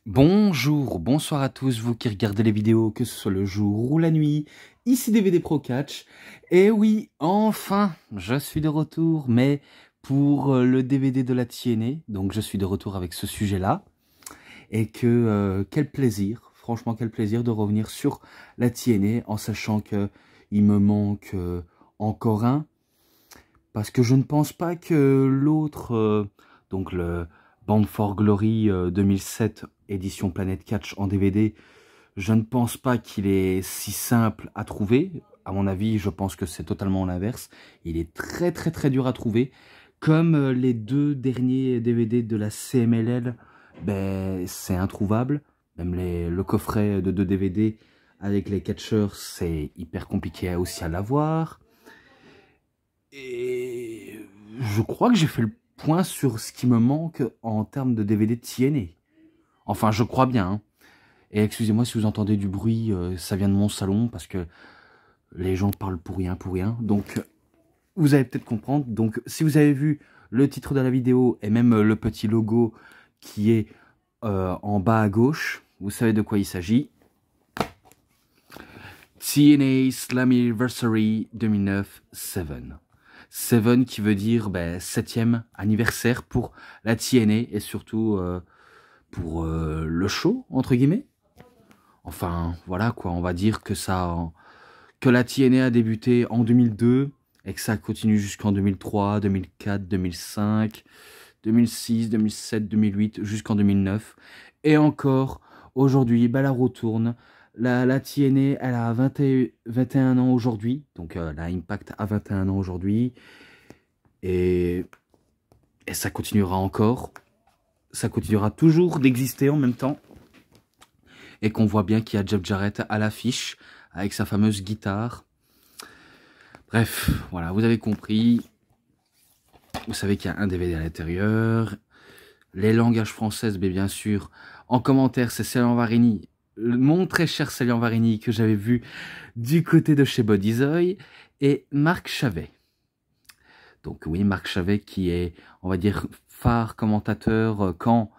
Bonjour, bonsoir à tous, vous qui regardez les vidéos, que ce soit le jour ou la nuit, ici DVD Pro Catch. Et oui, enfin, je suis de retour, mais pour le DVD de la TNA, donc je suis de retour avec ce sujet-là. Et quel plaisir, franchement quel plaisir de revenir sur la TNA en sachant que il me manque encore un. Parce que je ne pense pas que l'autre, donc le Bound for Glory 2007 édition Planet Catch en DVD, je ne pense pas qu'il est si simple à trouver. À mon avis, je pense que c'est totalement l'inverse. Il est très dur à trouver. Comme les deux derniers DVD de la CMLL, ben, c'est introuvable. Même le coffret de 2 DVD avec les catcheurs, c'est hyper compliqué aussi à l'avoir. Et je crois que j'ai fait le point sur ce qui me manque en termes de DVD de TNA. Enfin, je crois bien, hein. Et excusez-moi si vous entendez du bruit, ça vient de mon salon parce que les gens parlent pour rien, pour rien. Donc, vous allez peut-être comprendre. Donc, si vous avez vu le titre de la vidéo et même le petit logo qui est en bas à gauche, vous savez de quoi il s'agit. TNA Slammiversary 2009 7. 7 qui veut dire 7e anniversaire pour la TNA et surtout pour le show, entre guillemets. Enfin, voilà quoi, on va dire que la TNA a débuté en 2002 et que ça continue jusqu'en 2003, 2004, 2005, 2006, 2007, 2008, jusqu'en 2009. Et encore, aujourd'hui, la retourne. La TNA, elle a 21 ans aujourd'hui, donc la Impact a 21 ans aujourd'hui. Et, et ça continuera encore. Ça continuera toujours d'exister en même temps. Et qu'on voit bien qu'il y a Jeff Jarrett à l'affiche avec sa fameuse guitare. Bref, voilà, vous avez compris. Vous savez qu'il y a un DVD à l'intérieur. Les langages françaises, mais bien sûr. En commentaire, c'est Célian Varini, mon très cher Célian Varini, que j'avais vu du côté de chez Bodyzoy. Et Marc Chavet. Donc oui, Marc Chavet qui est, on va dire, phare commentateur quand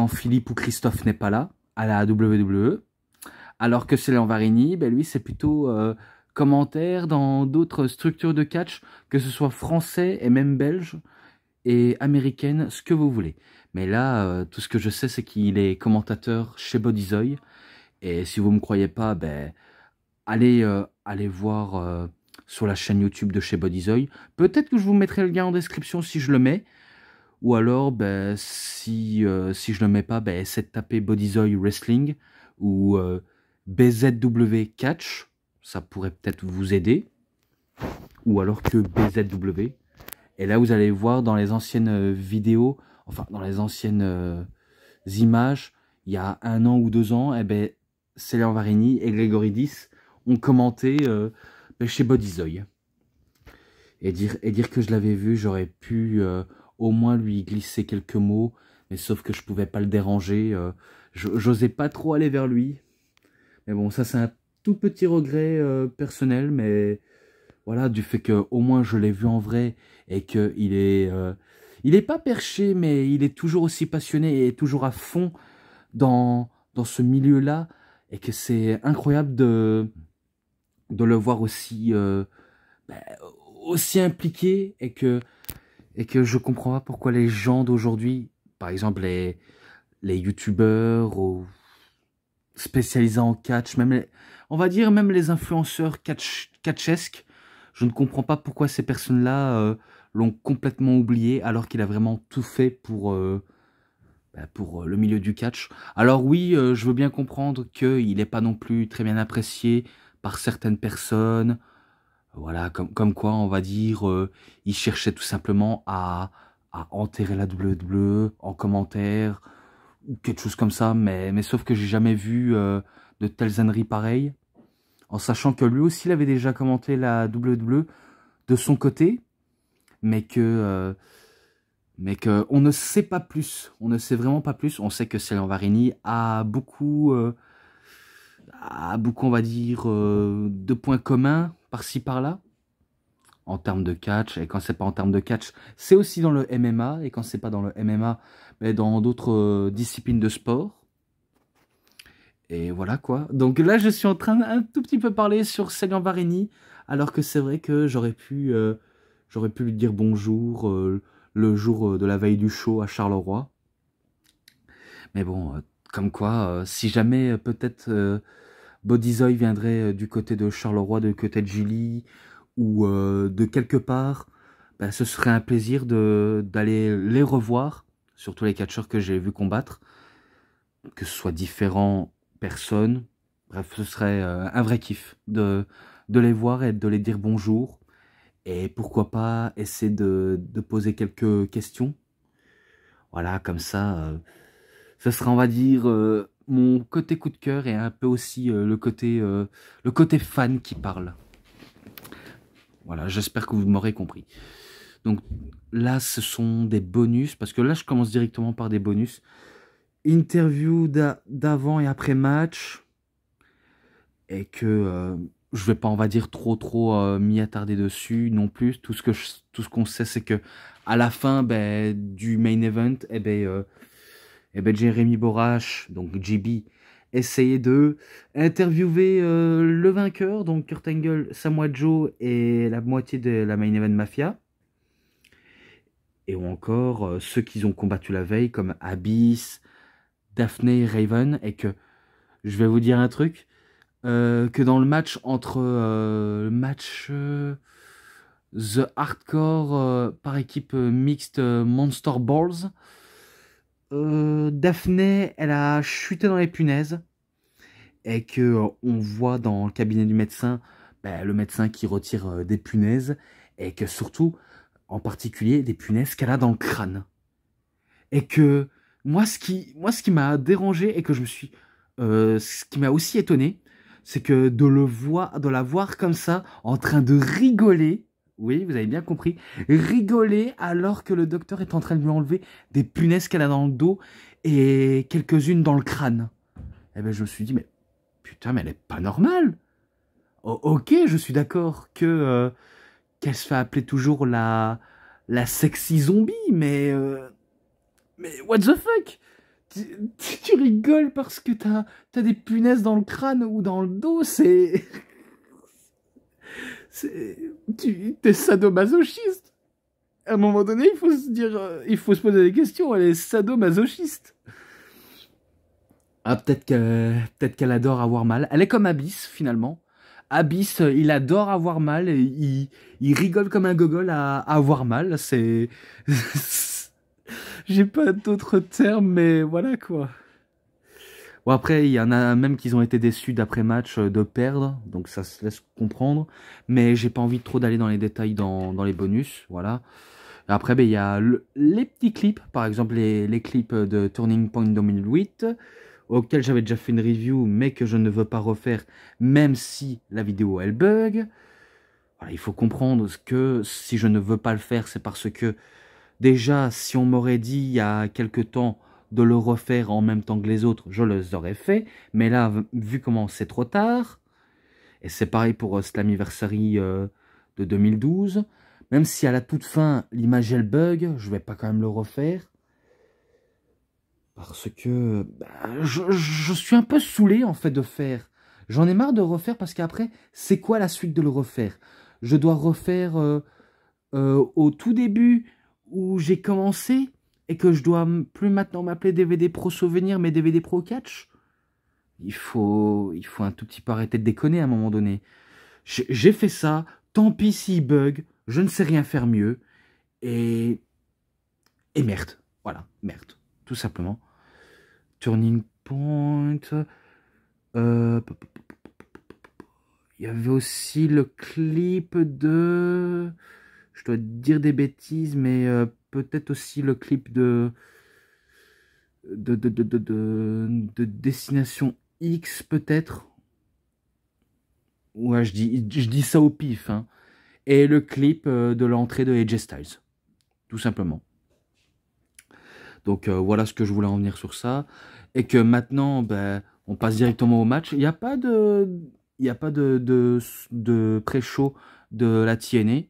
Philippe ou Christophe n'est pas là, à la WWE. Alors que Célian Varini, ben lui, c'est plutôt commentaire dans d'autres structures de catch, que ce soit français et même belge et américaine, ce que vous voulez. Mais là, tout ce que je sais, c'est qu'il est commentateur chez Bodyzoy. Et si vous ne me croyez pas, ben, allez voir sur la chaîne YouTube de chez Bodyzoy. Peut-être que je vous mettrai le lien en description si je le mets. Ou alors, ben, si je le mets pas, ben, essayez de taper Bodyzoy Wrestling ou BZW Catch. Ça pourrait peut-être vous aider. Ou alors que BZW. Et là, vous allez voir dans les anciennes vidéos, enfin dans les anciennes images, il y a 1 an ou 2 ans, eh ben, Célian Varini et Grégory ont commenté chez Bodyzoy. Et dire que je l'avais vu, j'aurais pu au moins lui glisser quelques mots, mais sauf que je pouvais pas le déranger. J'osais pas trop aller vers lui. Mais bon, ça c'est un tout petit regret personnel, mais voilà, du fait que au moins je l'ai vu en vrai et que il est pas perché, mais il est toujours aussi passionné et toujours à fond dans ce milieu-là, et que c'est incroyable de le voir aussi ben, aussi impliqué, et que je comprends pas pourquoi les gens d'aujourd'hui, par exemple les youtubeurs ou spécialisés en catch, même on va dire même les influenceurs catchesques, je ne comprends pas pourquoi ces personnes-là l'ont complètement oublié alors qu'il a vraiment tout fait pour le milieu du catch. Alors oui, je veux bien comprendre qu'il n'est pas non plus très bien apprécié par certaines personnes. Voilà, comme quoi, on va dire, il cherchait tout simplement à enterrer la WWE en commentaire, ou quelque chose comme ça, mais sauf que j'ai jamais vu de telles âneries pareilles, en sachant que lui aussi, il avait déjà commenté la WWE de son côté, mais que on ne sait pas plus, on ne sait vraiment pas plus. On sait que Célian Varini a beaucoup, on va dire, de points communs par-ci par-là, en termes de catch. Et quand c'est pas en termes de catch, c'est aussi dans le MMA. Et quand c'est pas dans le MMA, mais dans d'autres disciplines de sport. Et voilà quoi. Donc là, je suis en train un tout petit peu parler sur Seigneur Vareni, alors que c'est vrai que j'aurais pu lui dire bonjour le jour de la veille du show à Charleroi. Mais bon, comme quoi, si jamais peut-être Bodyzoy viendrait du côté de Charleroi, du côté de Gilly, ou de quelque part, bah, ce serait un plaisir d'aller les revoir, surtout les catcheurs que j'ai vu combattre, que ce soit différentes personnes. Bref, ce serait un vrai kiff de les voir et de les dire bonjour. Et pourquoi pas essayer de poser quelques questions. Voilà, comme ça, ce sera, on va dire, mon côté coup de cœur et un peu aussi le côté fan qui parle. Voilà, j'espère que vous m'aurez compris. Donc là, ce sont des bonus, parce que là, je commence directement par des bonus. Interview d'avant et après match, et que je vais pas, on va dire, trop m'y attarder dessus non plus. Tout ce qu'on sait, c'est que à la fin du main event, Jérémy Borash, donc JB, essayait de interviewer le vainqueur, donc Kurt Angle, Samoa Joe et la moitié de la main event Mafia. Et ou encore ceux qui ont combattu la veille, comme Abyss, Daphne, Raven, et que je vais vous dire un truc, que dans le match entre The Hardcore par équipe mixte Monster Balls, Daphne, elle a chuté dans les punaises, et que on voit dans le cabinet du médecin, le médecin qui retire des punaises, et que surtout, en particulier, des punaises qu'elle a dans le crâne. Et que ce qui m'a dérangé et que ce qui m'a aussi étonné, c'est que de la voir comme ça, en train de rigoler, oui, vous avez bien compris, rigoler alors que le docteur est en train de lui enlever des punaises qu'elle a dans le dos et quelques-unes dans le crâne. Et ben je me suis dit, mais putain, mais elle est pas normale. Ok, je suis d'accord que qu'elle se fait appeler toujours la sexy zombie, mais what the fuck? Tu rigoles parce que t'as des punaises dans le crâne ou dans le dos, t'es sadomasochiste. À un moment donné, il faut se dire, il faut se poser des questions. Elle est sadomasochiste. Ah, peut-être qu'elle adore avoir mal. Elle est comme Abyss, finalement. Abyss, il adore avoir mal et il rigole comme un gogol à avoir mal. C'est... J'ai pas d'autres termes, mais voilà quoi. Bon, après, il y en a même qui ont été déçus d'après-match de perdre, donc ça se laisse comprendre. Mais j'ai pas envie trop d'aller dans les détails dans les bonus, voilà. Et après, il y a les petits clips, par exemple les clips de Turning Point 2008, auxquels j'avais déjà fait une review, mais que je ne veux pas refaire, même si la vidéo, elle bug. Voilà, il faut comprendre que si je ne veux pas le faire, c'est parce que déjà, si on m'aurait dit il y a quelque temps de le refaire en même temps que les autres, je les aurais fait. Mais là, vu comment c'est trop tard, et c'est pareil pour Slammiversary de 2012, même si à la toute fin, l'image elle bug, je vais pas quand même le refaire. Parce que je suis un peu saoulé en fait de faire. J'en ai marre de refaire parce qu'après, c'est quoi la suite de le refaire? Je dois refaire au tout début où j'ai commencé et que je dois plus maintenant m'appeler DVD Pro Souvenir mais DVD Pro Catch. Il faut un tout petit peu arrêter de déconner à un moment donné. J'ai fait ça, tant pis s'il bug, je ne sais rien faire mieux. Et merde, voilà, merde, tout simplement. Turning Point. Il y avait aussi le clip de... Je dois dire des bêtises, mais peut-être aussi le clip de Destination X, peut-être. Ouais, je dis ça au pif. Hein. Et le clip de l'entrée de AJ Styles. Tout simplement. Donc voilà ce que je voulais en venir sur ça. Et que maintenant, on passe directement au match. Il n'y a pas de pré-show de la TNA.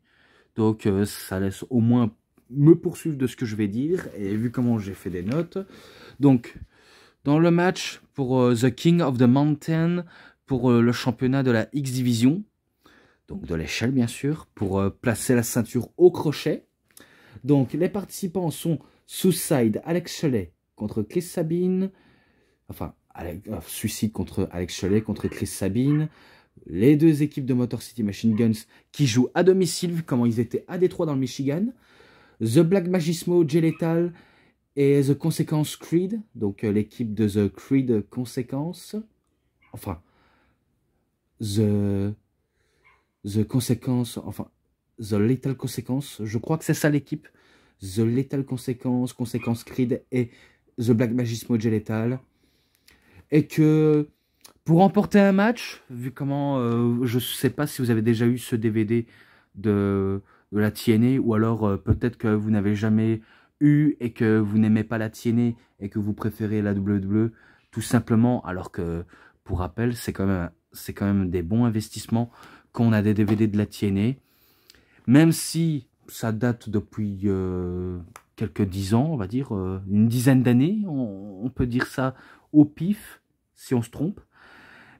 Donc ça laisse au moins me poursuivre de ce que je vais dire. Et vu comment j'ai fait des notes. Donc, dans le match, pour The King of the Mountain, pour le championnat de la X Division, donc de l'échelle bien sûr, pour placer la ceinture au crochet. Donc les participants sont Suicide, Alex Shelley contre Chris Sabin, enfin Suicide contre Alex Shelley contre Chris Sabin, les deux équipes de Motor City Machine Guns qui jouent à domicile, vu comment ils étaient à Détroit dans le Michigan, The Black Magismo, Jay Lethal et The Consequence Creed, donc l'équipe de The Creed Consequence, enfin The Consequence, enfin The Lethal Consequence, je crois que c'est ça l'équipe, The Lethal Consequence, Consequence Creed et The Black Magismo, Jay Lethal, et que pour remporter un match, vu comment, je ne sais pas si vous avez déjà eu ce DVD de la TNA, ou alors peut-être que vous n'avez jamais eu et que vous n'aimez pas la TNA et que vous préférez la WWE, tout simplement, alors que, pour rappel, c'est quand même des bons investissements quand on a des DVD de la TNA, même si ça date depuis quelques 10 ans, on va dire, une dizaine d'années, on peut dire ça au pif, si on se trompe,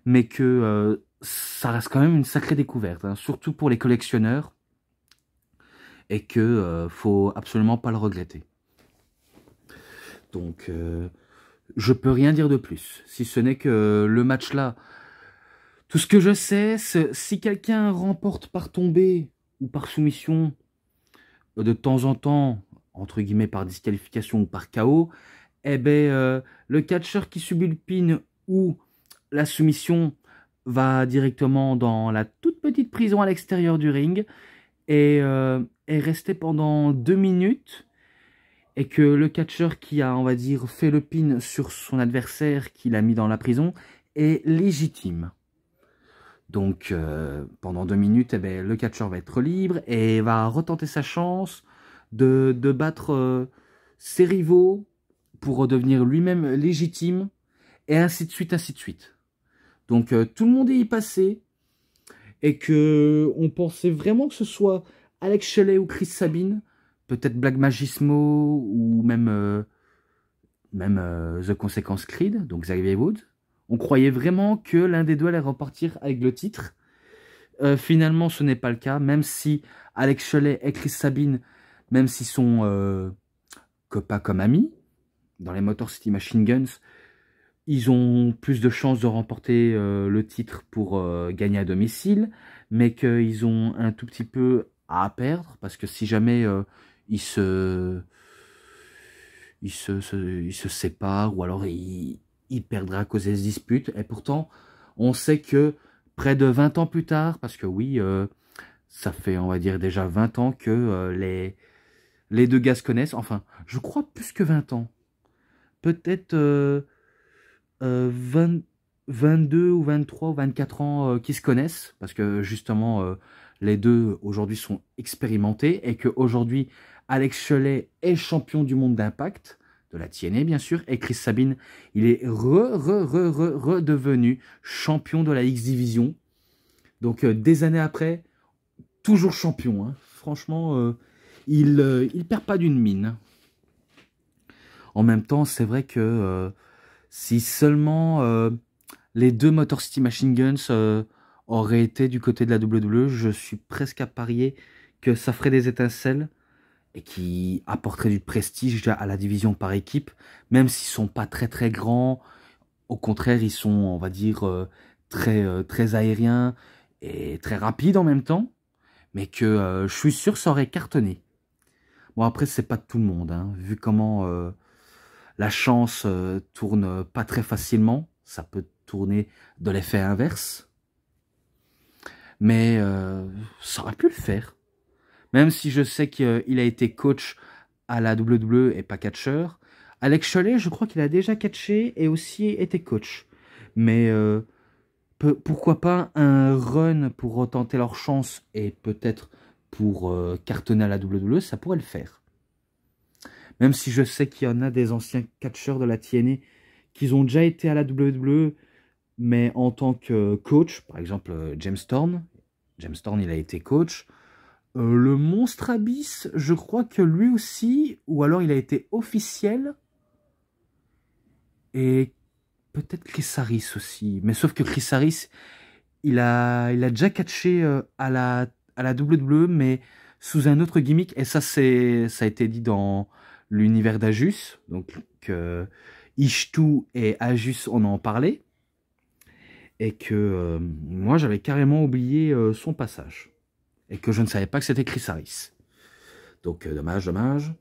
mais que ça reste quand même une sacrée découverte, hein, surtout pour les collectionneurs, et que faut absolument pas le regretter. Donc, je peux rien dire de plus, si ce n'est que le match là, tout ce que je sais, c'est si quelqu'un remporte par tombée ou par soumission, de temps en temps, entre guillemets par disqualification ou par KO, eh ben, le catcheur qui subit le pin ou la soumission va directement dans la toute petite prison à l'extérieur du ring et est resté pendant 2 minutes, et que le catcheur qui a, on va dire, fait le pin sur son adversaire, qui l'a mis dans la prison, est légitime. Donc pendant 2 minutes, eh ben, le catcheur va être libre et va retenter sa chance de battre ses rivaux pour redevenir lui-même légitime, et ainsi de suite, ainsi de suite. Donc tout le monde est y passé, et que on pensait vraiment que ce soit Alex Shelley ou Chris Sabin, peut-être Black Magismo ou même The Consequence Creed, donc Xavier Woods. On croyait vraiment que l'un des deux allait repartir avec le titre. Finalement, ce n'est pas le cas, même si Alex Shelley et Chris Sabin, même s'ils sont copains comme amis, dans les Motor City Machine Guns, ils ont plus de chances de remporter le titre pour gagner à domicile, mais qu'ils ont un tout petit peu à perdre, parce que si jamais ils se séparent, ou alors ils perdraient à cause des disputes. Et pourtant, on sait que près de 20 ans plus tard, parce que oui, ça fait, on va dire, déjà 20 ans que les deux gars se connaissent, enfin, je crois plus que 20 ans, peut-être 22 ou 23 ou 24 ans qui se connaissent, parce que justement les deux aujourd'hui sont expérimentés, et qu'aujourd'hui Alex Shelley est champion du monde d'Impact, de la TNA bien sûr, et Chris Sabin, il est redevenu champion de la X Division, donc des années après, toujours champion, hein. Franchement, il perd pas d'une mine. En même temps, c'est vrai que si seulement les deux Motor City Machine Guns auraient été du côté de la WWE, je suis presque à parier que ça ferait des étincelles et qui apporterait du prestige à la division par équipe, même s'ils sont pas très très grands. Au contraire, ils sont, on va dire, très aériens et très rapides en même temps, mais que je suis sûr ça aurait cartonné. Bon, après, c'est pas tout le monde, hein, vu comment la chance tourne pas très facilement, ça peut tourner de l'effet inverse, mais ça aurait pu le faire. Même si je sais qu'il a été coach à la WWE et pas catcheur. Alex Shelley, je crois qu'il a déjà catché et aussi été coach. Mais pourquoi pas un run pour retenter leur chance et peut-être pour cartonner à la WWE, ça pourrait le faire. Même si je sais qu'il y en a des anciens catcheurs de la TNA qui ont déjà été à la WWE, mais en tant que coach, par exemple James Storm. James Storm, il a été coach. Le Monstre Abyss, je crois que lui aussi, ou alors il a été officiel. Et peut-être Chris Harris aussi. Mais sauf que Chris Harris, il a déjà catché à la WWE, mais sous un autre gimmick. Et ça, ça a été dit dans l'univers d'Ajus. Donc, Ishtu et Ajus, on en parlait. Et que moi, j'avais carrément oublié son passage. Et que je ne savais pas que c'était Chris Harris. Donc, dommage, dommage.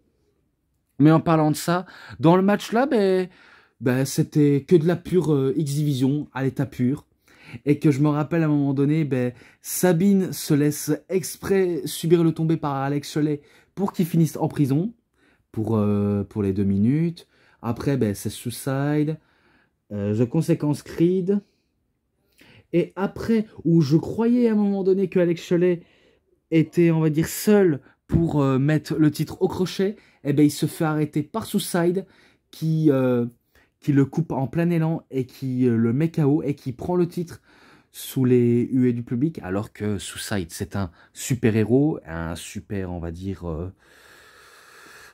Mais en parlant de ça, dans le match là, c'était que de la pure X-Division à l'état pur. Et que je me rappelle à un moment donné, Sabine se laisse exprès subir le tombé par Alex Shelley pour qu'il finisse en prison pour les 2 minutes. Après, c'est Suicide, The Consequence Creed. Et après, où je croyais à un moment donné que Alex Shelley était, on va dire, seul pour mettre le titre au crochet, il se fait arrêter par Suicide qui le coupe en plein élan et qui le met KO et qui prend le titre sous les huées du public, alors que Suicide, c'est un super-héros, un super, on va dire,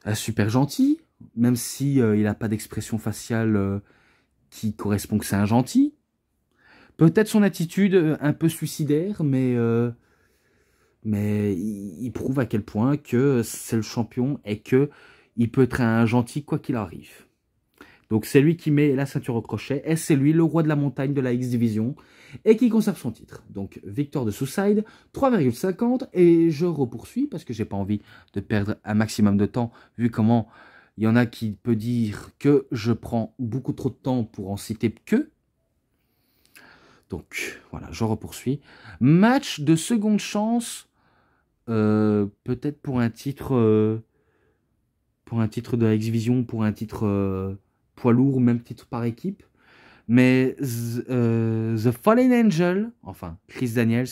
un super gentil, même si il n'a pas d'expression faciale qui correspond que c'est un gentil. Peut-être son attitude un peu suicidaire, mais il prouve à quel point que c'est le champion et que il peut être un gentil quoi qu'il arrive. Donc c'est lui qui met la ceinture au crochet et c'est lui le roi de la montagne de la X-Division et qui conserve son titre. Donc victoire de Suicide, 3,50 et je repoursuis parce que j'ai pas envie de perdre un maximum de temps vu comment il y en a qui peut dire que je prends beaucoup trop de temps pour en citer que. Donc voilà, je repoursuis. Match de seconde chance, peut-être pour un titre de la X-Division, pour un titre poids lourd, même titre par équipe. Mais The Fallen Angel, enfin Chris Daniels,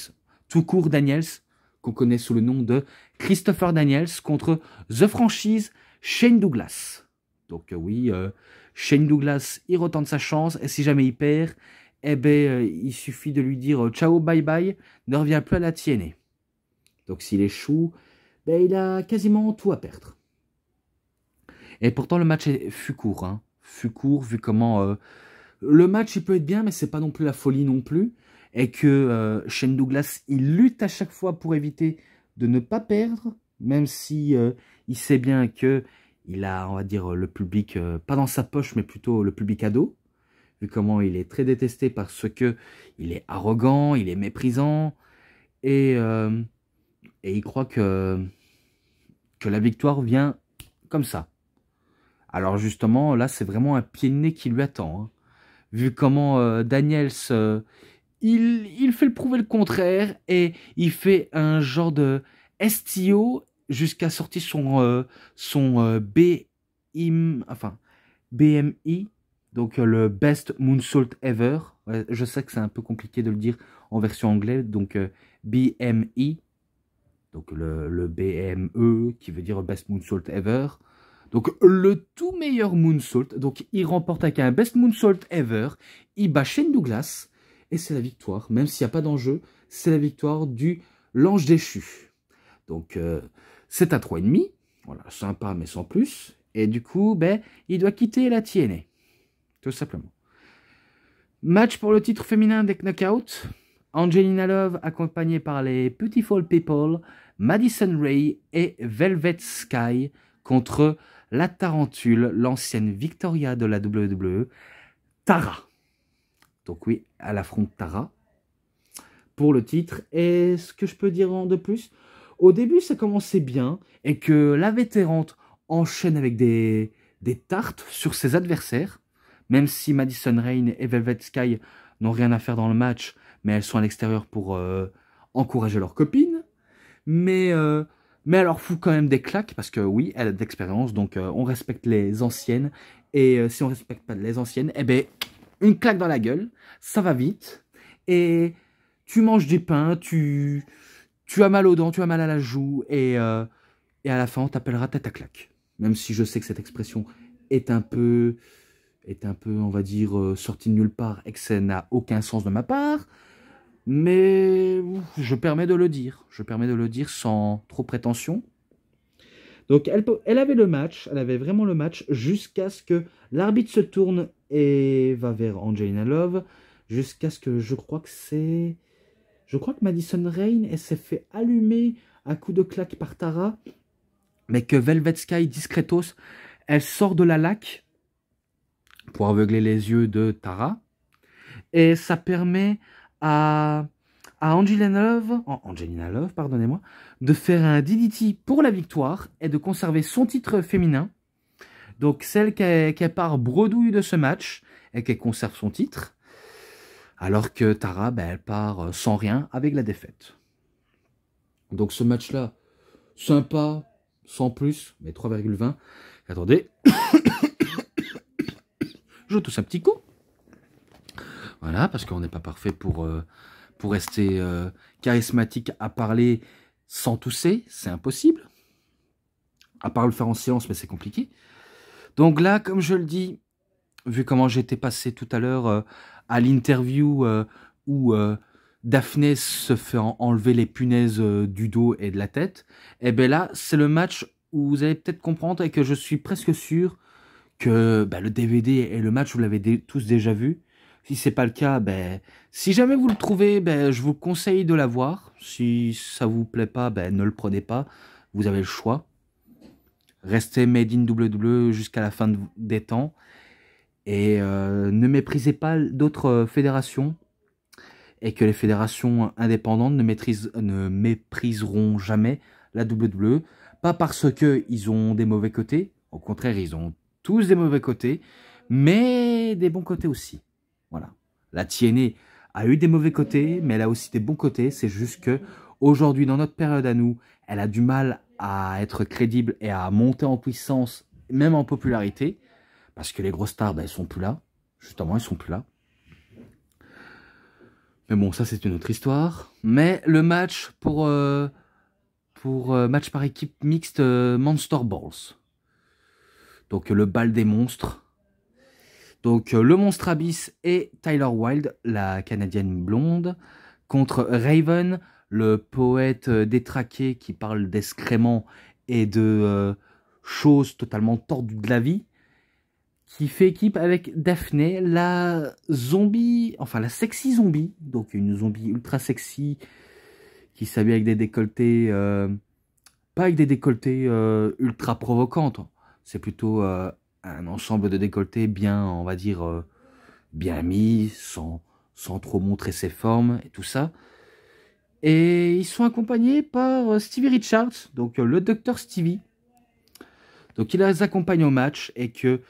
tout court Daniels, qu'on connaît sous le nom de Christopher Daniels, contre The Franchise, Shane Douglas. Donc oui, Shane Douglas, il retente sa chance, et si jamais il perd, il suffit de lui dire ciao, bye bye, ne revient plus à la TNA. Donc s'il échoue, il a quasiment tout à perdre. Et pourtant le match fut court, hein. Fut court vu comment le match il peut être bien, mais c'est pas non plus la folie non plus, et que Shane Douglas il lutte à chaque fois pour éviter de ne pas perdre, même si il sait bien que il a, on va dire, le public pas dans sa poche, mais plutôt le public ado, vu comment il est très détesté parce que il est arrogant, il est méprisant, et il croit que la victoire vient comme ça. Alors justement, là, c'est vraiment un pied de nez qui lui attend. Hein. Vu comment Daniels, il fait le prouver le contraire et il fait un genre de STO jusqu'à sortir son BMI, donc le Best Moonsault Ever. Ouais, je sais que c'est un peu compliqué de le dire en version anglaise, donc BMI, donc le BME qui veut dire Best Moonsault Ever. Donc, le tout meilleur moonsault. Donc, il remporte avec un best moonsault ever. Il bat Shane Douglas. Et c'est la victoire. Même s'il n'y a pas d'enjeu, c'est la victoire du l'ange déchu. Donc, c'est à 3,5. Voilà, sympa, mais sans plus. Et du coup, il doit quitter la TNA. Tout simplement. Match pour le titre féminin des Knockouts. Angelina Love, accompagnée par les Beautiful People, Madison Ray et Velvet Sky contre la Tarentule, l'ancienne Victoria de la WWE, Tara. Donc oui, elle affronte Tara pour le titre. Et ce que je peux dire de plus, au début ça commençait bien et que la vétérante enchaîne avec des tartes sur ses adversaires, même si Madison Rain et Velvet Sky n'ont rien à faire dans le match, mais elles sont à l'extérieur pour encourager leurs copines. Mais elle leur fout quand même des claques, parce que oui, elle a de l'expérience, donc on respecte les anciennes. Et si on ne respecte pas les anciennes, une claque dans la gueule, ça va vite. Et tu manges du pain, tu as mal aux dents, tu as mal à la joue, et à la fin, on t'appellera tête à claque. Même si je sais que cette expression est un peu, on va dire, sortie de nulle part, et que ça n'a aucun sens de ma part. Mais je permets de le dire. Je permets de le dire sans trop prétention. Donc elle avait le match, elle avait vraiment le match jusqu'à ce que l'arbitre se tourne et va vers Angelina Love, jusqu'à ce que je crois que Madison Rayne, elle s'est fait allumer à coups de claque par Tara, mais que Velvet Sky discretos, elle sort de la laque pour aveugler les yeux de Tara, et ça permet à Angelina Love, pardonnez-moi, de faire un DDT pour la victoire et de conserver son titre féminin. Donc celle qui part bredouille de ce match et qui conserve son titre, alors que Tara, ben, elle part sans rien avec la défaite. Donc ce match-là, sympa, sans plus, mais 3,20. Attendez, je tousse un petit coup. Voilà, parce qu'on n'est pas parfait pour rester charismatique à parler sans tousser, c'est impossible. À part le faire en séance, mais c'est compliqué. Donc là, comme je le dis, vu comment j'étais passé tout à l'heure à l'interview où Daphné se fait enlever les punaises du dos et de la tête, et bien là, c'est le match où vous allez peut-être comprendre et que je suis presque sûr que le DVD et le match, vous l'avez tous déjà vu. Si c'est pas le cas, si jamais vous le trouvez, je vous conseille de l'avoir. Si ça vous plaît pas, ne le prenez pas. Vous avez le choix. Restez made in WWE jusqu'à la fin des temps. Et ne méprisez pas d'autres fédérations. Et que les fédérations indépendantes ne mépriseront jamais la WWE. Pas parce qu'ils ont des mauvais côtés. Au contraire, ils ont tous des mauvais côtés. Mais des bons côtés aussi. Voilà. La TNA a eu des mauvais côtés, mais elle a aussi des bons côtés. C'est juste que aujourd'hui, dans notre période à nous, elle a du mal à être crédible et à monter en puissance, même en popularité, parce que les grosses stars, elles sont plus là. Justement, elles sont plus là. Mais bon, ça c'est une autre histoire. Mais le match pour match par équipe mixte Monster Balls. Donc le bal des monstres. Donc le monstre Abyss et Tyler Wilde, la Canadienne blonde, contre Raven, le poète détraqué qui parle d'excréments et de choses totalement tordues de la vie, qui fait équipe avec Daphné, la zombie, enfin la sexy zombie, donc une zombie ultra sexy qui s'habille avec des décolletés, pas avec des décolletés ultra provocantes, c'est plutôt un ensemble de décolletés bien, on va dire, bien mis, sans trop montrer ses formes et tout ça. Et ils sont accompagnés par Stevie Richards, donc le docteur Stevie. Donc il les accompagne au match et que,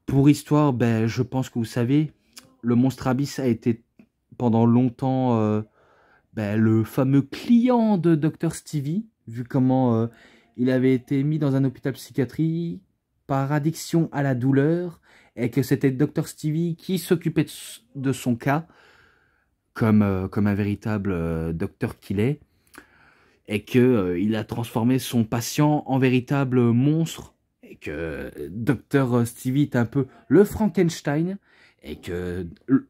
pour histoire, je pense que vous savez, le Monstre Abyss a été pendant longtemps le fameux client de Dr Stevie, vu comment il avait été mis dans un hôpital psychiatrique par addiction à la douleur, et que c'était Dr Stevie qui s'occupait de son cas, comme un véritable docteur qu'il est, et qu'il a transformé son patient en véritable monstre, et que Dr Stevie est un peu le Frankenstein, et que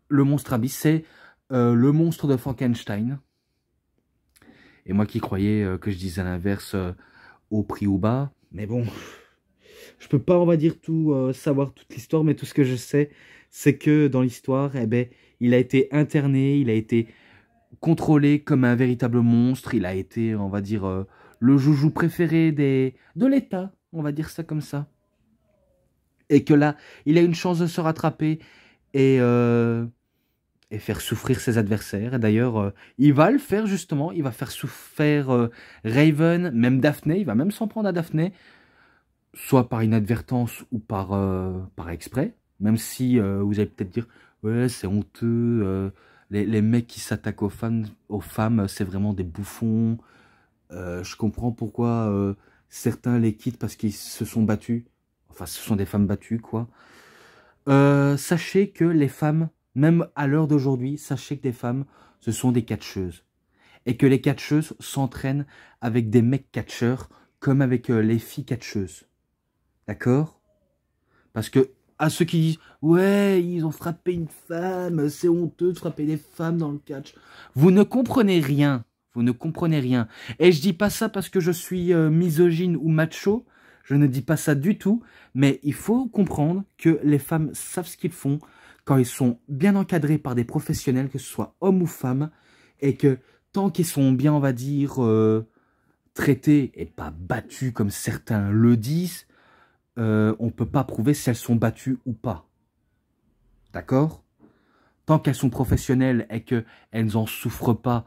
le monstre Abyss, c'est le monstre de Frankenstein. Et moi qui croyais que je disais l'inverse au prix ou bas, mais bon, je peux pas, on va dire, tout savoir toute l'histoire, mais tout ce que je sais, c'est que dans l'histoire, il a été interné, il a été contrôlé comme un véritable monstre, il a été, on va dire, le joujou préféré de l'État, on va dire ça comme ça. Et que là, il a une chance de se rattraper et faire souffrir ses adversaires. Et d'ailleurs, il va le faire justement, il va faire souffrir Raven, même Daphné, il va même s'en prendre à Daphné, soit par inadvertance ou par exprès, même si vous allez peut-être dire, ouais, c'est honteux, les mecs qui s'attaquent aux femmes, c'est vraiment des bouffons, je comprends pourquoi certains les quittent parce qu'ils se sont battus, enfin ce sont des femmes battues, quoi. Sachez que les femmes, même à l'heure d'aujourd'hui, sachez que les femmes, ce sont des catcheuses. Et que les catcheuses s'entraînent avec des mecs catcheurs, comme avec les filles catcheuses. D'accord? Parce que, à ceux qui disent, ouais, ils ont frappé une femme, c'est honteux de frapper des femmes dans le catch. Vous ne comprenez rien. Vous ne comprenez rien. Et je dis pas ça parce que je suis misogyne ou macho. Je ne dis pas ça du tout. Mais il faut comprendre que les femmes savent ce qu'ils font quand ils sont bien encadrés par des professionnels, que ce soit hommes ou femmes. Et que tant qu'ils sont bien, on va dire, traités et pas battus comme certains le disent, on ne peut pas prouver si elles sont battues ou pas. D'accord? Tant qu'elles sont professionnelles et qu'elles n'en souffrent pas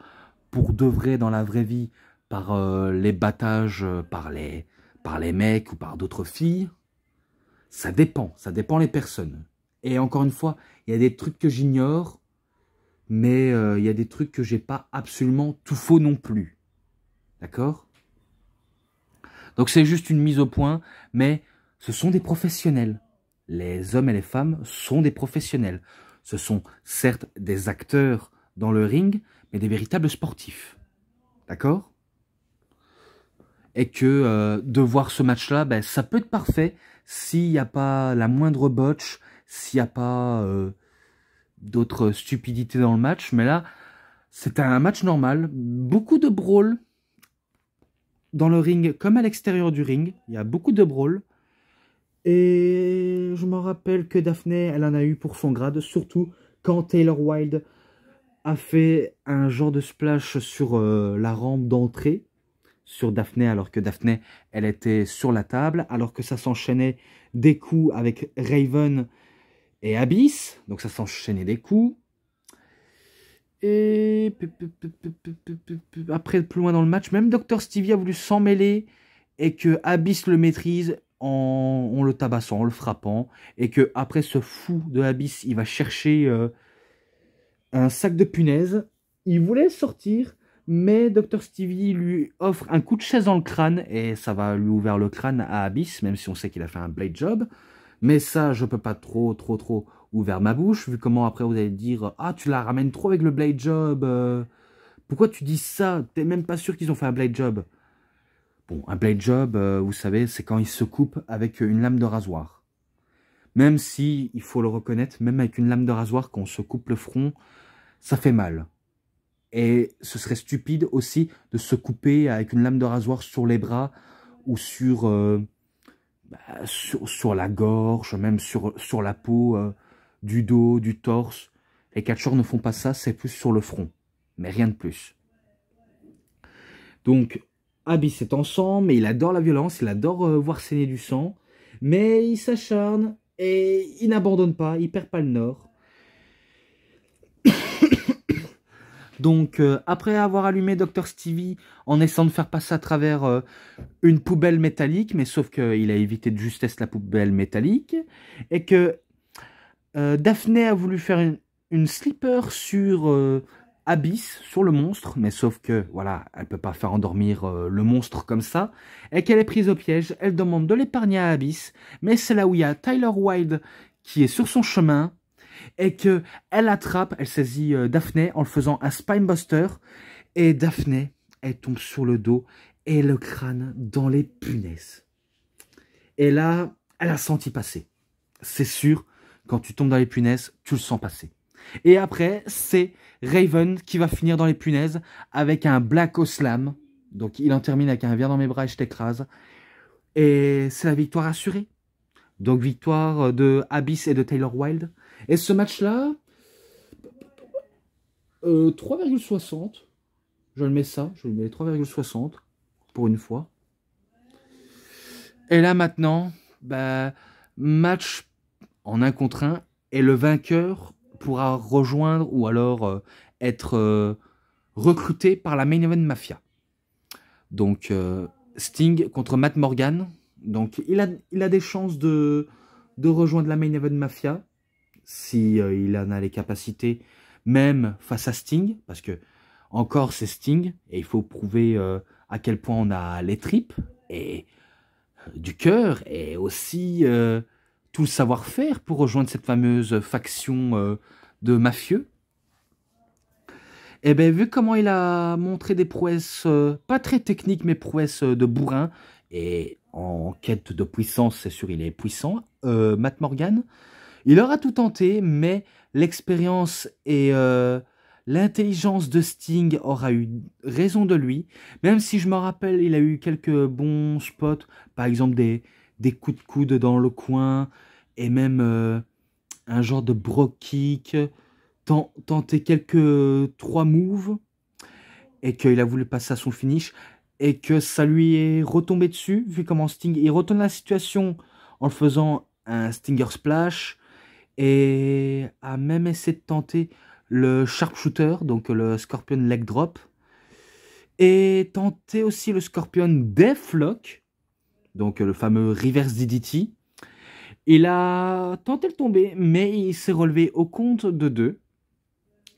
pour de vrai dans la vraie vie par les battages par les mecs ou par d'autres filles, ça dépend les personnes. Et encore une fois, il y a des trucs que j'ignore, mais il y a des trucs que j'ai pas absolument tout faux non plus. D'accord? Donc c'est juste une mise au point, mais ce sont des professionnels. Les hommes et les femmes sont des professionnels. Ce sont certes des acteurs dans le ring, mais des véritables sportifs. D'accord? Et que de voir ce match-là, ben, ça peut être parfait s'il n'y a pas la moindre botch, s'il n'y a pas d'autres stupidités dans le match. Mais là, c'est un match normal. Beaucoup de brawls dans le ring comme à l'extérieur du ring. Il y a beaucoup de brawls. Et je me rappelle que Daphné, elle en a eu pour son grade, surtout quand Taylor Wilde a fait un genre de splash sur la rampe d'entrée, sur Daphné, alors que Daphné, elle était sur la table, alors que ça s'enchaînait des coups avec Raven et Abyss, donc ça s'enchaînait des coups. Et après, plus loin dans le match, même Dr Stevie a voulu s'en mêler et que Abyss le maîtrise en le tabassant, en le frappant, et que après ce fou de Abyss, il va chercher un sac de punaises. Il voulait sortir, mais Dr Stevie lui offre un coup de chaise dans le crâne, et ça va lui ouvrir le crâne à Abyss, même si on sait qu'il a fait un blade job. Mais ça, je peux pas trop ouvrir ma bouche, vu comment après vous allez dire « Ah, tu la ramènes trop avec le blade job, pourquoi tu dis ça? T'es même pas sûr qu'ils ont fait un blade job. » Bon, un blade job, vous savez, c'est quand ils se coupent avec une lame de rasoir. Même si, il faut le reconnaître, même avec une lame de rasoir, quand on se coupe le front, ça fait mal. Et ce serait stupide aussi de se couper avec une lame de rasoir sur les bras ou sur la gorge, même sur la peau du dos, du torse. Les catcheurs ne font pas ça, c'est plus sur le front. Mais rien de plus. Donc, Abyss est ensemble, mais il adore la violence, il adore voir saigner du sang. Mais il s'acharne et il n'abandonne pas, il perd pas le nord. Donc, après avoir allumé Dr Stevie en essayant de faire passer à travers une poubelle métallique, mais sauf qu'il a évité de justesse la poubelle métallique, et que Daphné a voulu faire une slipper sur Abyss, sur le monstre, mais sauf que, voilà, elle peut pas faire endormir le monstre comme ça, et qu'elle est prise au piège, elle demande de l'épargner à Abyss, mais c'est là où il y a Tyler Wilde qui est sur son chemin, et que elle attrape, elle saisit Daphné en le faisant un spinebuster, et Daphné, elle tombe sur le dos et le crâne dans les punaises. Et là, elle a senti passer. C'est sûr, quand tu tombes dans les punaises, tu le sens passer. Et après, c'est Raven qui va finir dans les punaises avec un Black Slam. Donc il en termine avec un viens dans mes bras et je t'écrase. Et c'est la victoire assurée. Donc victoire de Abyss et de Taylor Wilde. Et ce match-là, 3,60. Je le mets ça, je le mets 3,60 pour une fois. Et là maintenant, bah, match en 1 contre 1. Et le vainqueur pourra rejoindre ou alors être recruté par la Main Event Mafia. Donc Sting contre Matt Morgan. Donc il a des chances de rejoindre la Main Event Mafia si il en a les capacités, même face à Sting, parce que encore c'est Sting et il faut prouver à quel point on a les tripes et du cœur et aussi tout le savoir-faire pour rejoindre cette fameuse faction de mafieux. Et bien, vu comment il a montré des prouesses, pas très techniques, mais prouesses de bourrin, et en quête de puissance, c'est sûr, il est puissant, Matt Morgan, il aura tout tenté, mais l'expérience et l'intelligence de Sting aura eu raison de lui, même si je me rappelle, il a eu quelques bons spots, par exemple des coups de coude dans le coin, et même un genre de bro kick, tenter quelques 3 moves, et qu'il a voulu passer à son finish, et que ça lui est retombé dessus, vu comment Sting, il retourne la situation en le faisant un Stinger Splash, et a même essayé de tenter le Sharpshooter, donc le Scorpion Leg Drop, et tenter aussi le Scorpion Deathlock, donc le fameux Reverse DDT. Il a tenté de tomber, mais il s'est relevé au compte de 2.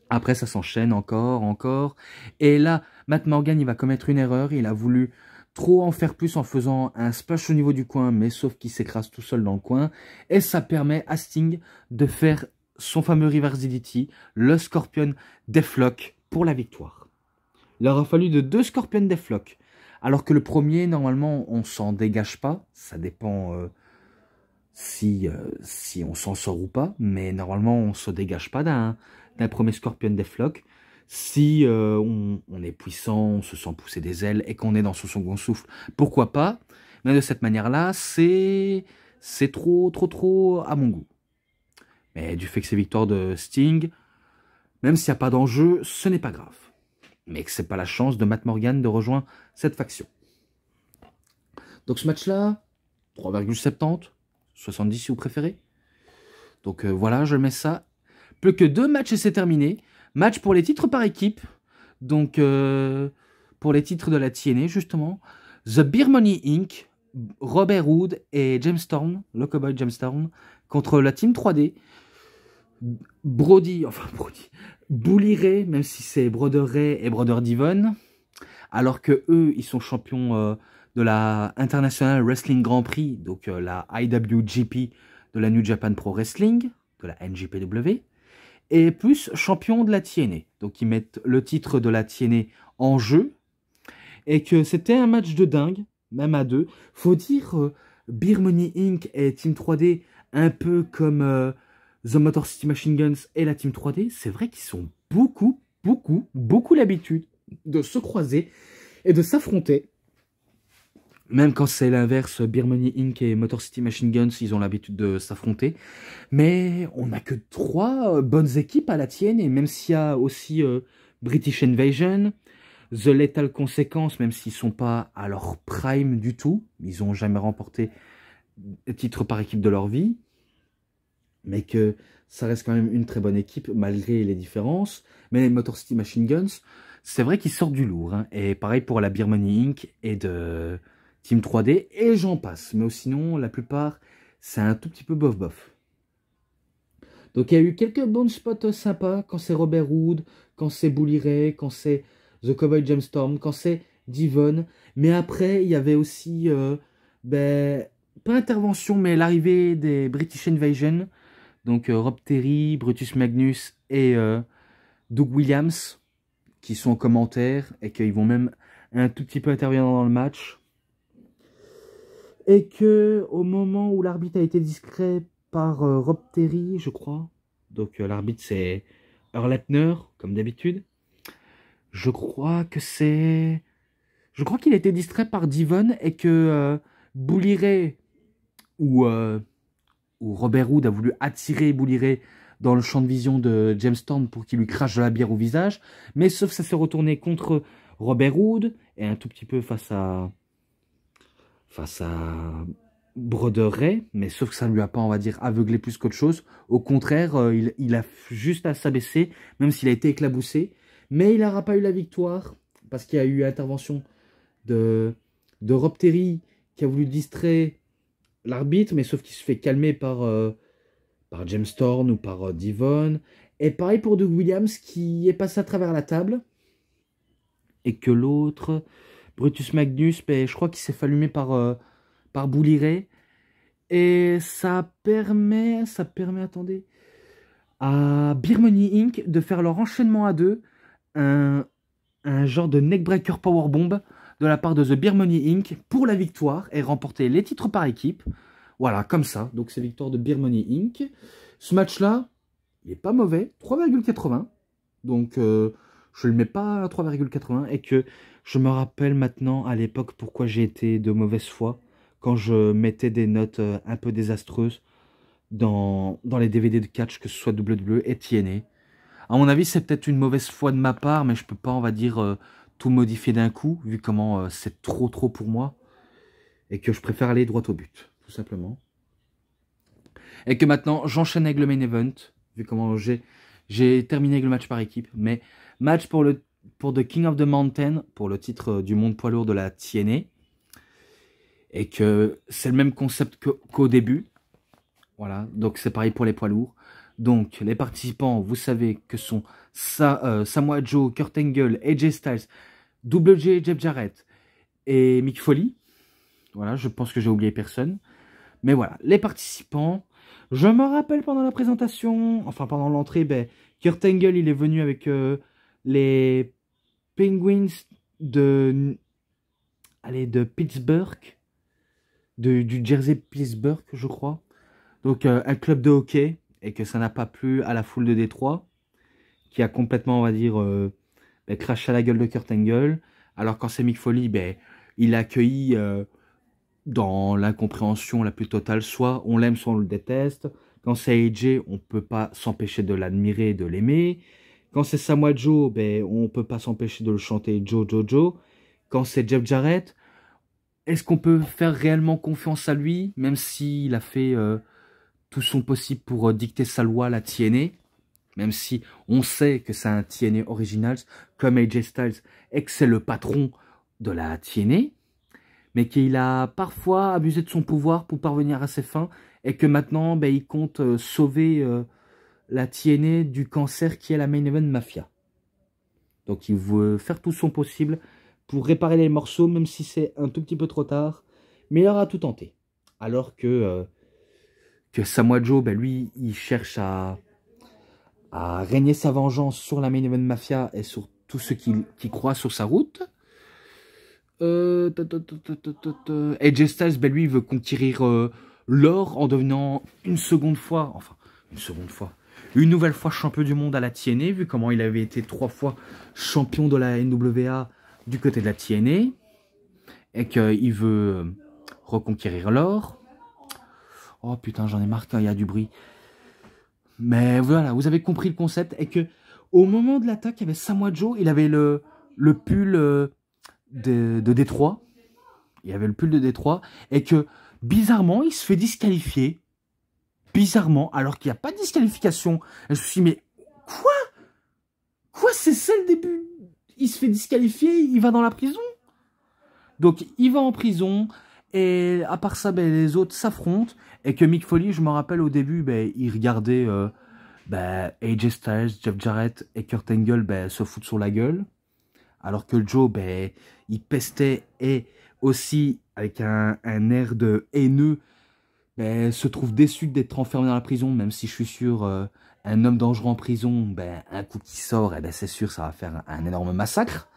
Après, ça s'enchaîne encore. Et là, Matt Morgan, il va commettre une erreur. Il a voulu trop en faire plus en faisant un splash au niveau du coin, mais sauf qu'il s'écrase tout seul dans le coin. Et ça permet à Sting de faire son fameux Reverse DDT, le Scorpion Deathlock, pour la victoire. Il aura fallu de 2 Scorpion Deathlock. Alors que le premier, normalement, on s'en dégage pas. Ça dépend si on s'en sort ou pas. Mais normalement, on se dégage pas d'un premier Scorpion Deathlock. Si on est puissant, on se sent pousser des ailes et qu'on est dans son second souffle, pourquoi pas. Mais de cette manière-là, c'est trop à mon goût. Mais du fait que c'est victoire de Sting, même s'il n'y a pas d'enjeu, ce n'est pas grave. Mais que c'est pas la chance de Matt Morgan de rejoindre cette faction. Donc ce match-là, 3,70, 70 si vous préférez. Donc voilà, je mets ça. Plus que 2 matchs et c'est terminé. Match pour les titres par équipe. Donc pour les titres de la TNA justement. The Beer Money Inc., Robert Roode et James Storm, le cowboy James Storm, contre la Team 3D. Bully Ray, même si c'est Brother Ray et Brother Devon, alors que eux, ils sont champions de la International Wrestling Grand Prix, donc la IWGP de la New Japan Pro Wrestling, de la NJPW, et plus champion de la TNA. Donc ils mettent le titre de la TNA en jeu, et que c'était un match de dingue, même à 2. Faut dire, Beer Money Inc. et Team 3D, un peu comme The Motor City Machine Guns et la Team 3D, c'est vrai qu'ils sont beaucoup l'habitude de se croiser et de s'affronter. Même quand c'est l'inverse, Beer Money Inc. et Motor City Machine Guns, ils ont l'habitude de s'affronter. Mais on n'a que 3 bonnes équipes à la tienne, et même s'il y a aussi British Invasion, The Lethal Consequence, même s'ils ne sont pas à leur prime du tout, ils n'ont jamais remporté titre par équipe de leur vie, mais que ça reste quand même une très bonne équipe malgré les différences. Mais les Motor City Machine Guns, c'est vrai qu'ils sortent du lourd, hein. Et pareil pour la Beer Money Inc. et de Team 3D, et j'en passe. Mais sinon, la plupart, c'est un tout petit peu bof. Donc il y a eu quelques bons spots sympas, quand c'est Robert Roode, quand c'est Bully Ray, quand c'est The Cowboy James Storm, quand c'est Devon. Mais après, il y avait aussi, pas intervention, mais l'arrivée des British Invasion. Donc Rob Terry, Brutus Magnus et Doug Williams, qui sont en commentaire, et qu'ils vont même un tout petit peu intervenir dans le match. Et que au moment où l'arbitre a été discret par Rob Terry, je crois, donc l'arbitre c'est Earl Hebner, comme d'habitude, je crois qu'il a été distrait par Devon, et que Bully Ray ou Robert Roode a voulu attirer Bully Ray dans le champ de vision de James Storm pour qu'il lui crache de la bière au visage, mais sauf que ça s'est retourné contre Robert Roode, et un tout petit peu face à Brother Ray, mais sauf que ça ne lui a pas, on va dire, aveuglé plus qu'autre chose. Au contraire, il a juste à s'abaisser, même s'il a été éclaboussé. Mais il n'aura pas eu la victoire, parce qu'il y a eu intervention de Rob Terry, qui a voulu distraire l'arbitre, mais sauf qu'il se fait calmer par James Storm ou par Devon. Et pareil pour Doug Williams, qui est passé à travers la table. Et que l'autre, Brutus Magnus, je crois qu'il s'est fait allumer par Bully Ray. Et ça permet, attendez, à Beer Money Inc. de faire leur enchaînement à 2, un genre de neckbreaker powerbomb de la part de The Beer Money Inc. pour la victoire et remporter les titres par équipe. Voilà, comme ça. Donc c'est victoire de Beer Money Inc. Ce match-là, il n'est pas mauvais, 3,80. Donc, je le mets pas à 3,80 et que je me rappelle maintenant à l'époque pourquoi j'ai été de mauvaise foi quand je mettais des notes un peu désastreuses dans les DVD de catch, que ce soit WWE et TNA. À mon avis, c'est peut-être une mauvaise foi de ma part, mais je peux pas, on va dire, tout modifier d'un coup, vu comment c'est trop pour moi, et que je préfère aller droit au but, tout simplement. Et que maintenant, j'enchaîne avec le main event, vu comment j'ai terminé avec le match par équipe, mais match pour The King of the Mountain, pour le titre du monde poids lourd de la TNA, et que c'est le même concept qu'au début. Voilà, donc c'est pareil pour les poids lourds. Donc les participants, vous savez que sont Samoa Joe, Kurt Angle, AJ Styles, Double J, Jeff Jarrett et Mick Foley. Voilà, je pense que j'ai oublié personne. Mais voilà, les participants. Je me rappelle pendant la présentation, enfin pendant l'entrée, ben, Kurt Angle, il est venu avec les Penguins de, de Pittsburgh, du Jersey Pittsburgh, je crois. Donc un club de hockey, et que ça n'a pas plu à la foule de Détroit, qui a complètement, on va dire, ben, craché à la gueule de Kurt Angle. Alors quand c'est Mick Foley, ben, il l'a accueilli dans l'incompréhension la plus totale. Soit on l'aime, soit on le déteste. Quand c'est AJ, on ne peut pas s'empêcher de l'admirer et de l'aimer. Quand c'est Samoa Joe, ben, on ne peut pas s'empêcher de le chanter Joe, Joe, Joe. Quand c'est Jeff Jarrett, est-ce qu'on peut faire réellement confiance à lui, même s'il a fait tout son possible pour dicter sa loi à la TNA, même si on sait que c'est un TNA Originals, comme AJ Styles, et que c'est le patron de la TNA, mais qu'il a parfois abusé de son pouvoir pour parvenir à ses fins, et que maintenant, ben, il compte sauver la TNA du cancer qui est la Main Event Mafia. Donc il veut faire tout son possible pour réparer les morceaux, même si c'est un tout petit peu trop tard, mais il aura tout tenté. Alors que Samoa Joe, ben, lui, il cherche à régner sa vengeance sur la Main Event Mafia et sur tous ceux qui croient sur sa route. AJ Styles, ben, lui, il veut conquérir l'or en devenant une nouvelle fois champion du monde à la TNA, vu comment il avait été 3 fois champion de la NWA du côté de la TNA, et qu'il veut reconquérir l'or. Oh putain, j'en ai marre quand il y a du bruit. Mais voilà, vous avez compris le concept. Et que au moment de l'attaque, il y avait Samoa Joe, il avait le pull de Détroit. Il avait le pull de Détroit. Et que bizarrement, il se fait disqualifier. Bizarrement, alors qu'il n'y a pas de disqualification. Et je me suis dit, mais quoi, c'est ça le début? Il se fait disqualifier, il va dans la prison. Donc il va en prison. Et à part ça, ben, les autres s'affrontent. Et que Mick Foley, je me rappelle au début, ben, il regardait AJ Styles, Jeff Jarrett et Kurt Angle ben, se foutre sur la gueule. Alors que Joe, ben, il pestait et aussi, avec un air de haineux, ben, se trouve déçu d'être enfermé dans la prison, même si je suis sûr, un homme dangereux en prison, ben, un coup qui sort, eh ben, c'est sûr, ça va faire un énorme massacre.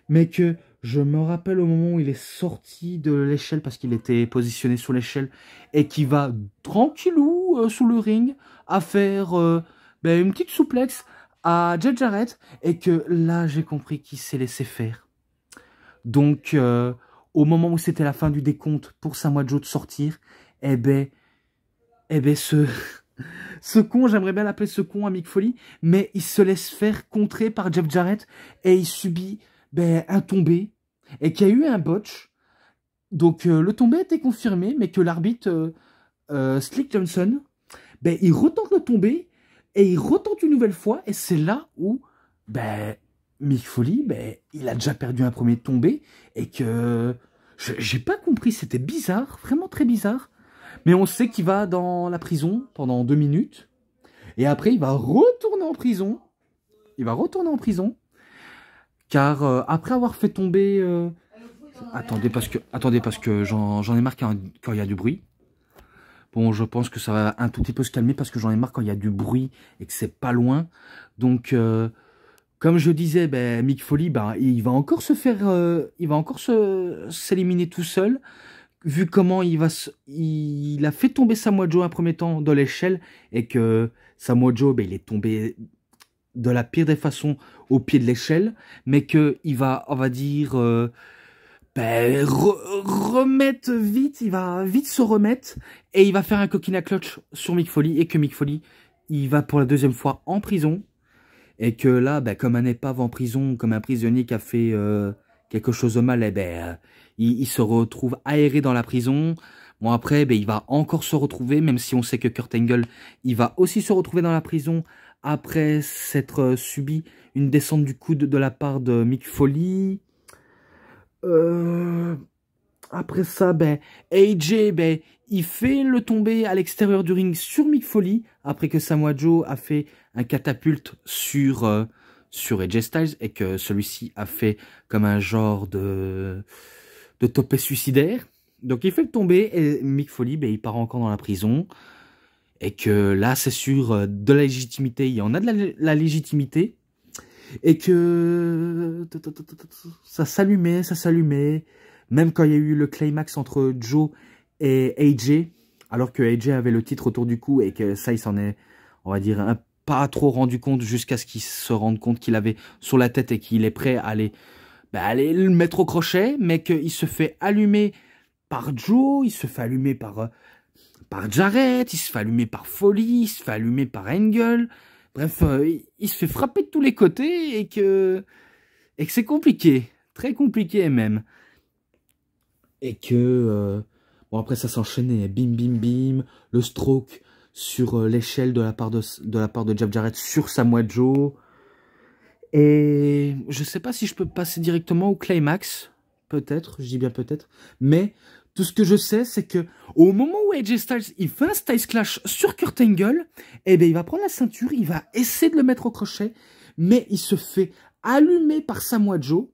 Mais que je me rappelle au moment où il est sorti de l'échelle, parce qu'il était positionné sur l'échelle, et qui va tranquillou sous le ring à faire ben, une petite souplex à Jeff Jarrett, et que là j'ai compris qu'il s'est laissé faire. Donc au moment où c'était la fin du décompte pour Samoa Joe de sortir, eh ben ce con, j'aimerais bien l'appeler ce con à Mick Foley, mais il se laisse faire contrer par Jeff Jarrett et il subit ben, un tombé et qu'il y a eu un botch. Donc le tombé a été confirmé, mais que l'arbitre Slick Johnson, ben, il retente le tombé et il retente une nouvelle fois et c'est là où ben, Mick Foley, ben, il a déjà perdu un premier tombé et que j'ai pas compris, c'était bizarre, vraiment très bizarre. Mais on sait qu'il va dans la prison pendant 2 minutes. Et après, il va retourner en prison. Il va retourner en prison. Car après avoir fait tomber... Attendez, parce que j'en ai marre quand il y a du bruit. Bon, je pense que ça va un tout petit peu se calmer parce que j'en ai marre quand il y a du bruit et que c'est pas loin. Donc, comme je disais, ben, Mick Foley, ben, il va encore se faire... il va encore s'éliminer tout seul. Vu comment il a fait tomber Samoa Joe un premier temps dans l'échelle et que Samoa Joe, ben, il est tombé de la pire des façons au pied de l'échelle, mais qu'il va, on va dire, remettre vite, il va vite se remettre, et il va faire un coquina clutch sur Mick Foley, et que Mick Foley, il va pour la deuxième fois en prison, et que là, comme un épave en prison, comme un prisonnier qui a fait quelque chose de mal, il se retrouve aéré dans la prison. Bon, après, il va encore se retrouver, même si on sait que Kurt Angle, il va aussi se retrouver dans la prison après s'être subi une descente du coude de la part de Mick Foley. Après ça, AJ, il fait le tomber à l'extérieur du ring sur Mick Foley, après que Samoa Joe a fait un catapulte sur, sur AJ Styles, et que celui-ci a fait comme un genre de topé suicidaire. Donc il fait le tomber, et Mick Foley, il part encore dans la prison. Et que là, c'est sûr, de la légitimité, il y en a de la légitimité. Et que ça s'allumait. Même quand il y a eu le climax entre Joe et AJ, alors que AJ avait le titre autour du cou et que ça, il s'en est, on va dire, pas trop rendu compte jusqu'à ce qu'il se rende compte qu'il avait sur la tête et qu'il est prêt à aller, aller le mettre au crochet, mais qu'il se fait allumer par Joe, il se fait allumer par Jarrett, il se fait allumer par Foley, il se fait allumer par Angle. Bref, il se fait frapper de tous les côtés et que c'est compliqué, très compliqué même. Et que, bon après ça s'enchaînait, bim bim bim, le stroke sur l'échelle de la part de Jeff Jarrett sur Samoa Joe. Et je sais pas si je peux passer directement au climax, peut-être, je dis bien peut-être, mais tout ce que je sais, c'est que au moment où AJ Styles il fait un Styles Clash sur Kurt Angle, il va prendre la ceinture, il va essayer de le mettre au crochet, mais il se fait allumer par Samoa Joe.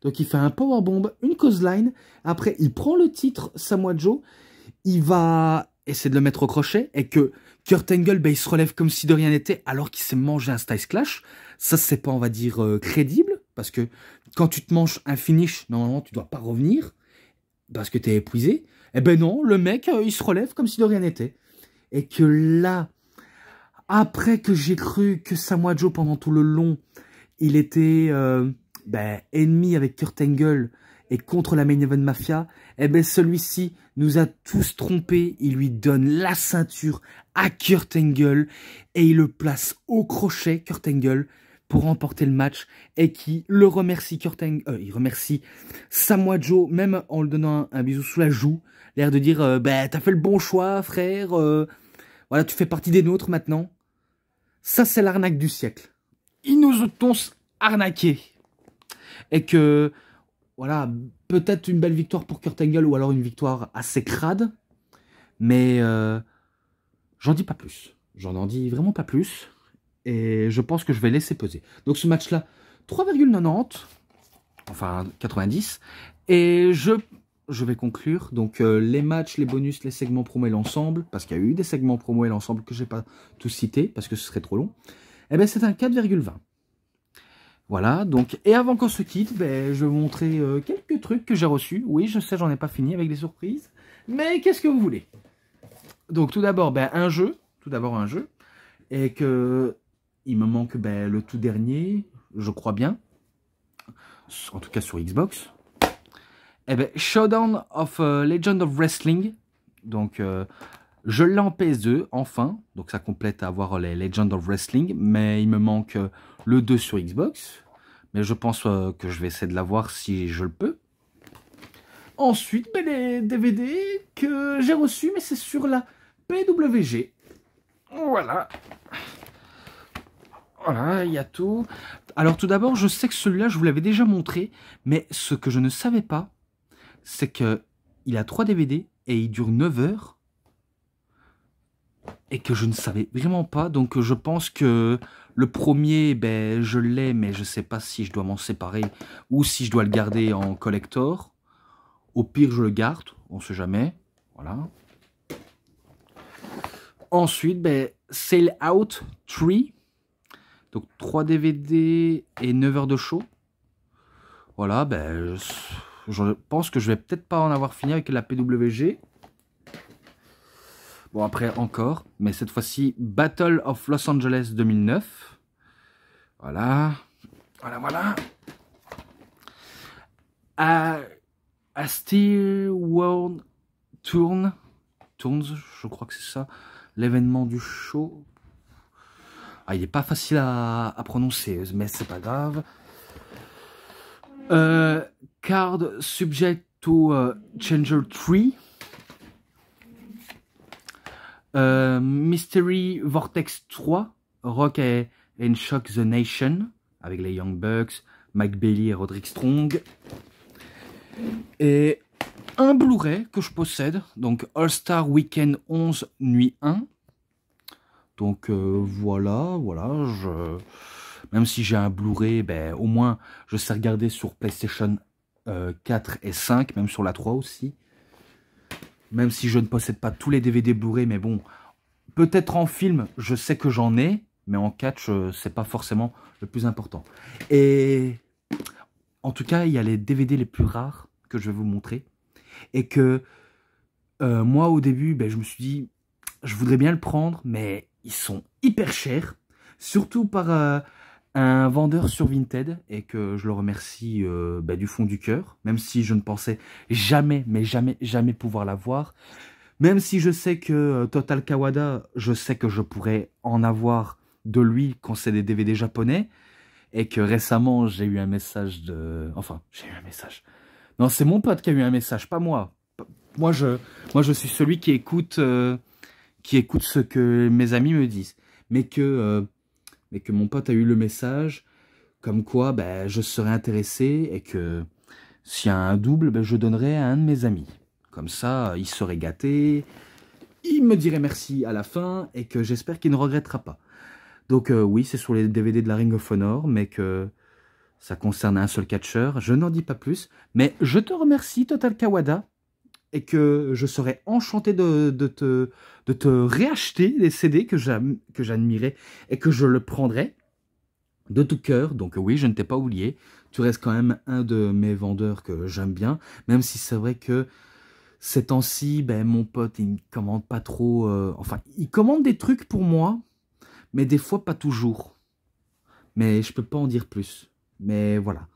Donc il fait un powerbomb, une clothesline. Après, il prend le titre Samoa Joe, il va essayer de le mettre au crochet, et que Kurt Angle, il se relève comme si de rien n'était, alors qu'il s'est mangé un Styles Clash. Ça, c'est pas, on va dire, crédible, parce que quand tu te manges un finish, normalement, tu dois pas revenir, parce que tu es épuisé. Non, le mec, il se relève comme si de rien n'était. Et que là, après que j'ai cru que Samoa Joe, pendant tout le long, il était ennemi avec Kurt Angle et contre la Main Event Mafia, celui-ci nous a tous trompés. Il lui donne la ceinture à Kurt Angle et il le place au crochet, Kurt Angle, pour remporter le match, et qui le remercie il remercie Samoa Joe, même en lui donnant un bisou sous la joue, l'air de dire t'as fait le bon choix frère, voilà, tu fais partie des nôtres maintenant. Ça c'est l'arnaque du siècle. Ils nous ont tous arnaqués. Et que voilà, peut-être une belle victoire pour Kurt Angle, ou alors une victoire assez crade, mais j'en dis pas plus. J'en en dis vraiment pas plus. Et je pense que je vais laisser peser. Donc ce match-là, 3,90, enfin 90. Et je vais conclure. Donc les matchs, les bonus, les segments promo et l'ensemble, parce qu'il y a eu des segments promo et l'ensemble que je n'ai pas tous cités, parce que ce serait trop long. C'est un 4,20. Voilà, donc, et avant qu'on se quitte, je vais vous montrer quelques trucs que j'ai reçus. Oui, je sais, j'en ai pas fini avec des surprises, mais qu'est-ce que vous voulez? Donc tout d'abord, un jeu, et que il me manque le tout dernier, je crois bien, en tout cas sur Xbox. Showdown of Legend of Wrestling, donc je l'ai en PS2, enfin, donc ça complète à avoir les Legend of Wrestling, mais il me manque le 2 sur Xbox, mais je pense que je vais essayer de l'avoir si je le peux. Ensuite, les DVD que j'ai reçus, mais c'est sur la PWG. Voilà. Voilà, il y a tout. Alors tout d'abord, je sais que celui-là, je vous l'avais déjà montré, mais ce que je ne savais pas, c'est qu'il a 3 DVD et il dure 9 heures. Et que je ne savais vraiment pas, donc je pense que le premier, je l'ai, mais je ne sais pas si je dois m'en séparer ou si je dois le garder en collector. Au pire, je le garde, on ne sait jamais. Voilà. Ensuite, Sail Out 3. Donc 3 DVD et 9 heures de show. Voilà, je pense que je vais peut-être pas en avoir fini avec la PWG. Bon, après encore, mais cette fois-ci, Battle of Los Angeles 2009. Voilà. Voilà. A Steel World Tourne, je crois que c'est ça, l'événement du show. Ah, il n'est pas facile à prononcer, mais c'est pas grave. Card subject to Changer 3. Mystery Vortex 3, Rock and Shock the Nation, avec les Young Bucks, Mike Bailey et Roderick Strong. Et un Blu-ray que je possède, donc All Star Weekend 11 Nuit 1. Donc voilà, même si j'ai un Blu-ray, ben, au moins je sais regarder sur PlayStation 4 et 5, même sur la 3 aussi. Même si je ne possède pas tous les DVD Blu-ray, mais bon, peut-être en film, je sais que j'en ai, mais en catch, c'est pas forcément le plus important. Et en tout cas, il y a les DVD les plus rares que je vais vous montrer. Et que moi, au début, ben, je me suis dit, je voudrais bien le prendre, mais ils sont hyper chers. Surtout par un vendeur sur Vinted. Et que je le remercie ben, du fond du cœur. Même si je ne pensais jamais, mais jamais pouvoir l'avoir. Même si je sais que Total Kawada, je sais que je pourrais en avoir de lui quand c'est des DVD japonais. Et que récemment, j'ai eu un message de... Enfin, j'ai eu un message. Non, c'est mon pote qui a eu un message, pas moi. Moi, je suis celui qui écoute ce que mes amis me disent. Mais que mon pote a eu le message comme quoi ben, je serais intéressé et que s'il y a un double, ben, je donnerais à un de mes amis. Comme ça, il serait gâté, il me dirait merci à la fin et que j'espère qu'il ne regrettera pas. Donc oui, c'est sur les DVD de la Ring of Honor, mais que ça concerne un seul catcheur. Je n'en dis pas plus, mais je te remercie Total Kawada et que je serais enchanté de te réacheter les CD que j'admirais et que je le prendrais de tout cœur. Donc oui, je ne t'ai pas oublié. Tu restes quand même un de mes vendeurs que j'aime bien, même si c'est vrai que ces temps-ci, ben, mon pote, il ne commande pas trop... enfin, il commande des trucs pour moi, mais des fois pas toujours. Mais je peux pas en dire plus. Mais voilà.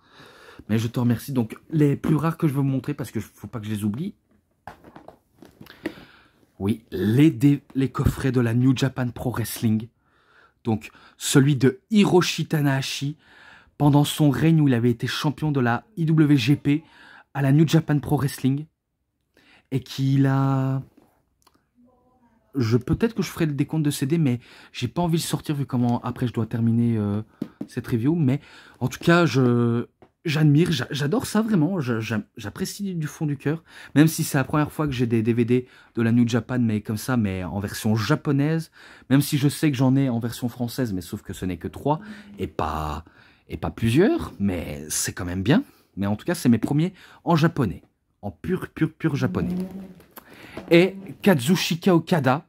Mais je te remercie. Donc les plus rares que je veux vous montrer, parce que faut pas que je les oublie. Oui, les coffrets de la New Japan Pro Wrestling. Donc celui de Hiroshi Tanahashi, pendant son règne où il avait été champion de la IWGP à la New Japan Pro Wrestling. Et qu'il a... Peut-être que je ferai le décompte de CD, mais j'ai pas envie de sortir vu comment après je dois terminer cette review. Mais en tout cas, j'admire, j'adore ça vraiment. J'apprécie du fond du cœur. Même si c'est la première fois que j'ai des DVD de la New Japan, mais comme ça, mais en version japonaise. Même si je sais que j'en ai en version française, mais sauf que ce n'est que 3 et pas plusieurs. Mais c'est quand même bien. Mais en tout cas, c'est mes premiers en japonais. En pur japonais. Et Kazuchika Okada.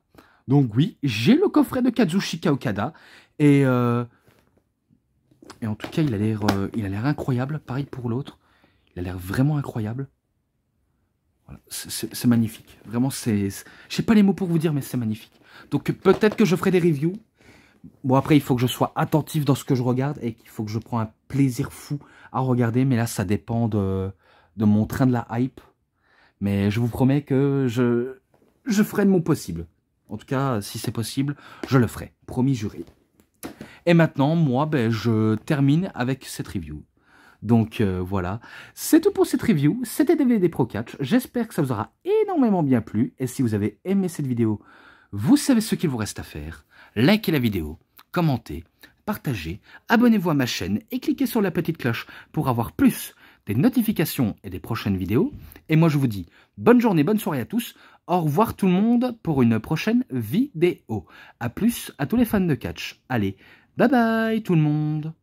Donc oui, j'ai le coffret de Kazuchika Okada. Et en tout cas, il a l'air incroyable. Pareil pour l'autre. Il a l'air vraiment incroyable. Voilà, c'est magnifique. Vraiment, je sais pas les mots pour vous dire, mais c'est magnifique. Donc peut-être que je ferai des reviews. Bon, après, il faut que je sois attentif dans ce que je regarde. Et qu'il faut que je prenne un plaisir fou à regarder. Mais là, ça dépend de mon train de la hype. Mais je vous promets que je ferai de mon possible. En tout cas, si c'est possible, je le ferai. Promis, juré. Et maintenant, moi, ben, je termine avec cette review. Donc voilà, c'est tout pour cette review. C'était DVD Pro Catch. J'espère que ça vous aura énormément bien plu. Et si vous avez aimé cette vidéo, vous savez ce qu'il vous reste à faire. Likez la vidéo, commentez, partagez, abonnez-vous à ma chaîne et cliquez sur la petite cloche pour avoir plus des notifications et des prochaines vidéos. Et moi je vous dis bonne journée, bonne soirée à tous. Au revoir tout le monde pour une prochaine vidéo. A plus à tous les fans de catch. Allez, bye bye tout le monde.